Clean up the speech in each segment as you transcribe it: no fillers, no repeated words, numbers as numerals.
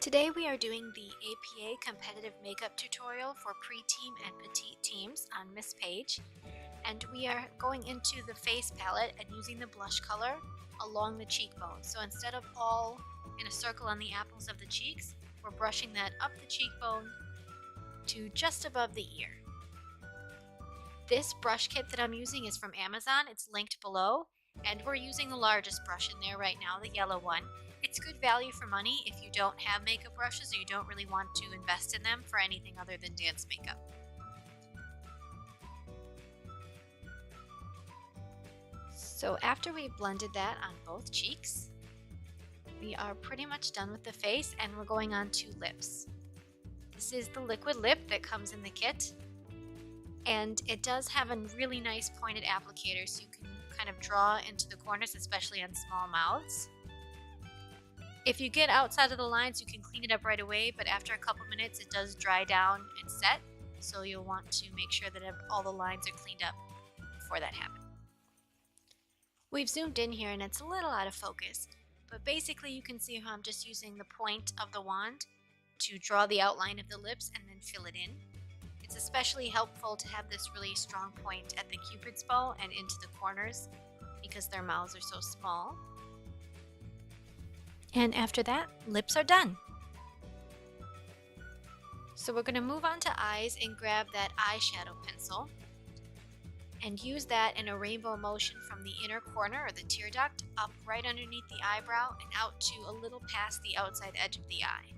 Today we are doing the APA competitive makeup tutorial for pre-team and petite teams on Miss Page, and we are going into the face palette and using the blush color along the cheekbone. So instead of all in a circle on the apples of the cheeks, we're brushing that up the cheekbone to just above the ear. This brush kit that I'm using is from Amazon. It's linked below, and we're using the largest brush in there right now, the yellow one. It's good value for money if you don't have makeup brushes or you don't really want to invest in them for anything other than dance makeup. So after we blended that on both cheeks, we are pretty much done with the face and we're going on to lips. This is the liquid lip that comes in the kit, and it does have a really nice pointed applicator so you can kind of draw into the corners, especially on small mouths. If you get outside of the lines, you can clean it up right away, but after a couple minutes it does dry down and set, so you'll want to make sure that all the lines are cleaned up before that happens. We've zoomed in here and it's a little out of focus, but basically you can see how I'm just using the point of the wand to draw the outline of the lips and then fill it in. It's especially helpful to have this really strong point at the cupid's bow and into the corners because their mouths are so small. And after that, lips are done. So we're going to move on to eyes and grab that eyeshadow pencil and use that in a rainbow motion from the inner corner or the tear duct up right underneath the eyebrow and out to a little past the outside edge of the eye.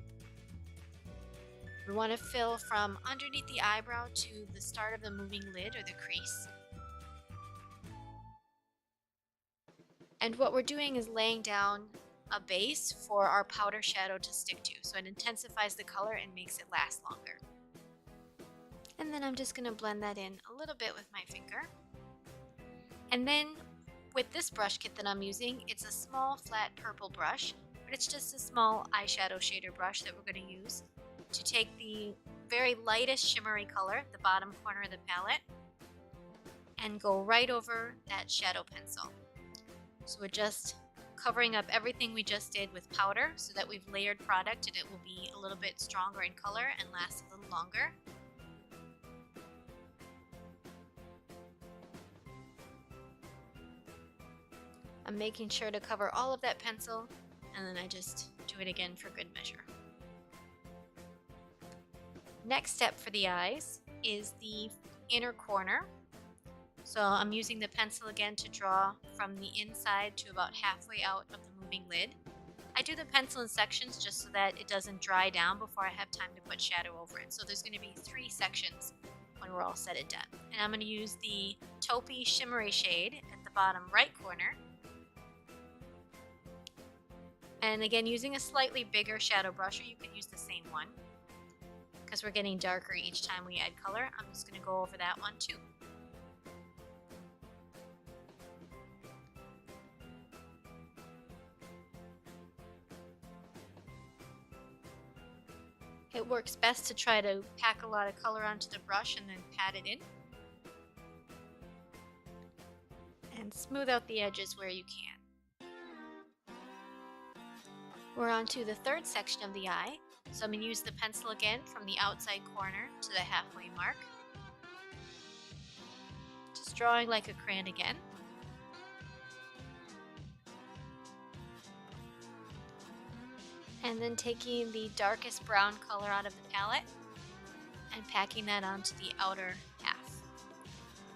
We want to fill from underneath the eyebrow to the start of the moving lid or the crease. And what we're doing is laying down a base for our powder shadow to stick to, so it intensifies the color and makes it last longer. And then I'm just going to blend that in a little bit with my finger. And then with this brush kit that I'm using, it's a small flat purple brush, but it's just a small eyeshadow shader brush that we're going to use to take the very lightest shimmery color, the bottom corner of the palette, and go right over that shadow pencil. So we're just covering up everything we just did with powder so that we've layered product and it will be a little bit stronger in color and last a little longer. I'm making sure to cover all of that pencil, and then I just do it again for good measure. Next step for the eyes is the inner corner. So I'm using the pencil again to draw from the inside to about halfway out of the moving lid. I do the pencil in sections just so that it doesn't dry down before I have time to put shadow over it. So there's going to be 3 sections when we're all said and done. And I'm going to use the taupey shimmery shade at the bottom right corner. And again, using a slightly bigger shadow brush, or you could use the same one. Because we're getting darker each time we add color, I'm just going to go over that one too. It works best to try to pack a lot of color onto the brush and then pat it in. And smooth out the edges where you can. We're on to the third section of the eye. So I'm going to use the pencil again from the outside corner to the halfway mark. Just drawing like a crayon again. And then taking the darkest brown color out of the palette and packing that onto the outer half.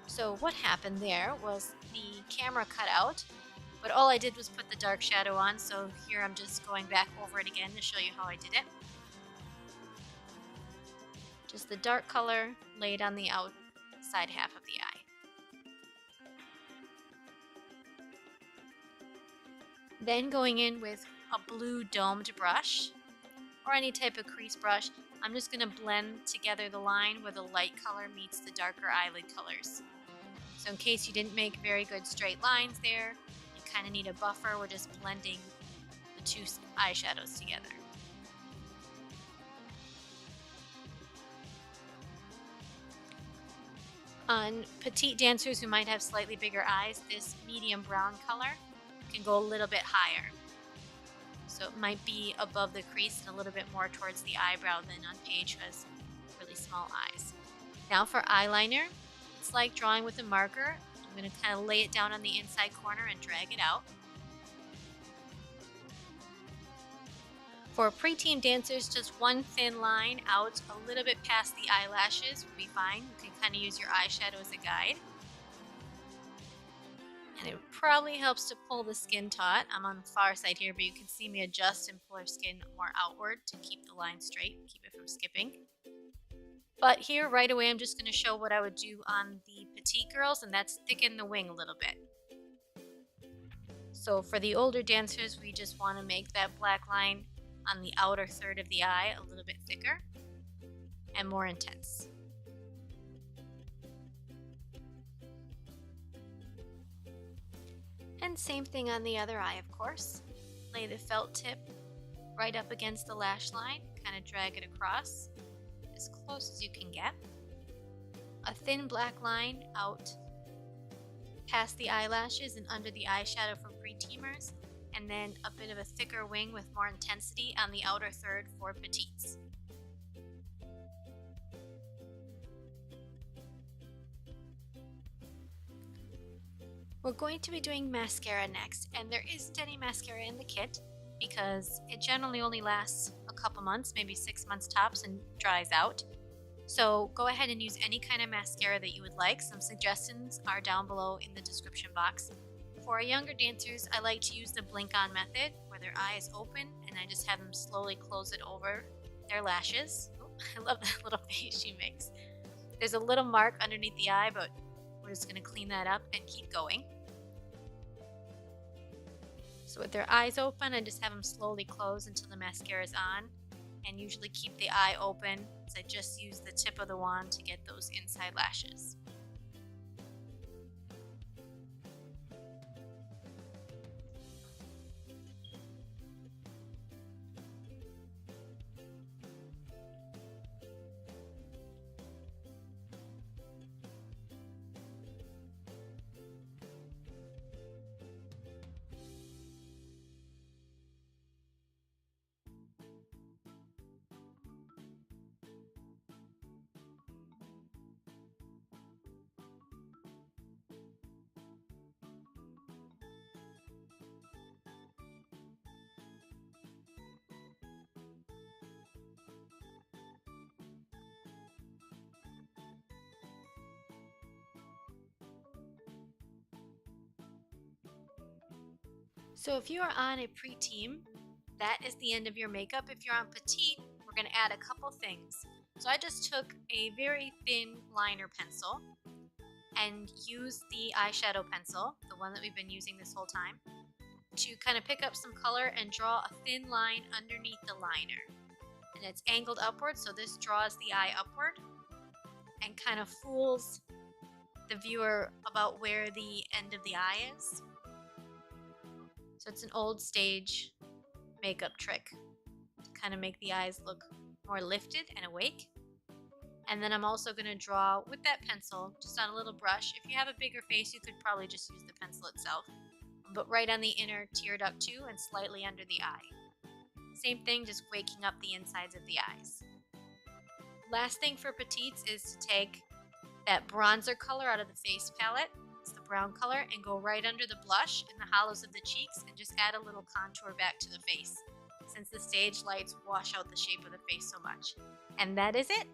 So what happened there was the camera cut out, but all I did was put the dark shadow on, so here I'm just going back over it again to show you how I did it. Just the dark color laid on the outside half of the eye. Then going in with a blue domed brush or any type of crease brush, I'm just going to blend together the line where the light color meets the darker eyelid colors. So in case you didn't make very good straight lines there, you kind of need a buffer, we're just blending the 2 eyeshadows together. On petite dancers who might have slightly bigger eyes, this medium brown color can go a little bit higher. So it might be above the crease and a little bit more towards the eyebrow than on Paige, who has really small eyes. Now for eyeliner, it's like drawing with a marker. I'm going to kind of lay it down on the inside corner and drag it out. For preteen dancers, just one thin line out a little bit past the eyelashes would be fine. You can kind of use your eyeshadow as a guide. And it probably helps to pull the skin taut. I'm on the far side here, but you can see me adjust and pull her skin more outward to keep the line straight, keep it from skipping. But here right away, I'm just going to show what I would do on the petite girls, and that's thicken the wing a little bit. So for the older dancers, we just want to make that black line on the outer third of the eye a little bit thicker and more intense. And same thing on the other eye, of course. Lay the felt tip right up against the lash line, kind of drag it across as close as you can get. A thin black line out past the eyelashes and under the eyeshadow for pre-teamers, and then a bit of a thicker wing with more intensity on the outer third for petites. We're going to be doing mascara next, and there isn't any mascara in the kit because it generally only lasts a couple months, maybe 6 months tops, and dries out. So go ahead and use any kind of mascara that you would like. Some suggestions are down below in the description box. For our younger dancers, I like to use the blink on method where their eye is open and I just have them slowly close it over their lashes. Oh, I love that little face she makes. There's a little mark underneath the eye, but we're just going to clean that up and keep going. So with their eyes open, I just have them slowly close until the mascara is on, and usually keep the eye open as I just use the tip of the wand to get those inside lashes. So if you are on a pre-team, that is the end of your makeup. If you're on petite, we're going to add a couple things. So I just took a very thin liner pencil and used the eyeshadow pencil, the one that we've been using this whole time, to kind of pick up some color and draw a thin line underneath the liner. And it's angled upward, so this draws the eye upward and kind of fools the viewer about where the end of the eye is. So it's an old stage makeup trick to kind of make the eyes look more lifted and awake. And then I'm also going to draw with that pencil, just on a little brush. If you have a bigger face, you could probably just use the pencil itself. But right on the inner tear duct too, and slightly under the eye. Same thing, just waking up the insides of the eyes. Last thing for petites is to take that bronzer color out of the face palette, it's the brown color, and go right under the blush in the hollows of the cheeks and just add a little contour back to the face, since the stage lights wash out the shape of the face so much. And that is it.